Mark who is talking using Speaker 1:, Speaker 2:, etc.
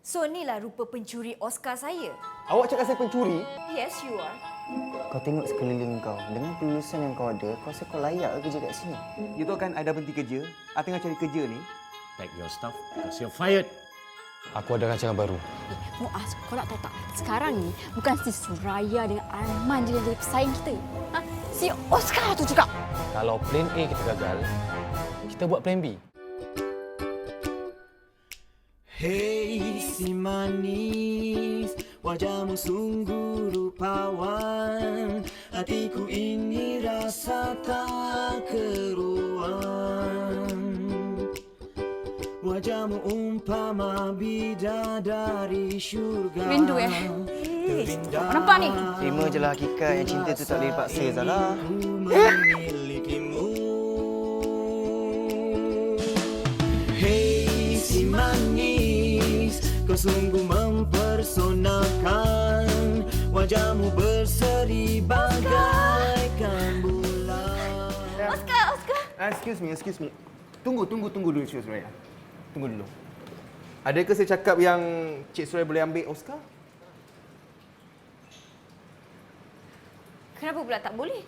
Speaker 1: So inilah rupa pencuri Oscar saya.
Speaker 2: Awak cakap saya pencuri?
Speaker 1: Yes, you are.
Speaker 3: Kau tengok sekeliling kau. Dengan kelulusan yang kau ada, kau rasa kau layak ke kerja kat sini?
Speaker 2: You tahu kan I dah berhenti kerja. I tengah cari kerja ni.
Speaker 4: Pack your stuff because you're fired.
Speaker 5: Aku ada rancangan baru.
Speaker 6: Muaz, kau nak tahu tak? Sekarang ni bukan si Suraya dengan Arman je yang jadi pesaing kita. Ha? Si Oscar tu juga.
Speaker 5: Kalau plan A kita gagal, kita buat plan B.
Speaker 7: Hei si manis, wajahmu sungguh rupawan. Hatiku ini rasa tak keruan. Wajahmu umpama bidadari syurga.
Speaker 6: Rindu ya? Kau nampak ni?
Speaker 3: Terima je lah hakikat yang cinta tu tak boleh dipaksa, Zala.
Speaker 7: Memilikimu. Hei si manis, kau sungguh mempersonakan. Wajahmu berseri bagaikan bulan.
Speaker 1: Oscar!
Speaker 2: Excuse me. Tunggu dulu, Cik Suraya. Tunggu dulu. Adakah saya cakap yang Cik Suraya boleh ambil Oscar?
Speaker 1: Kenapa pula tak boleh?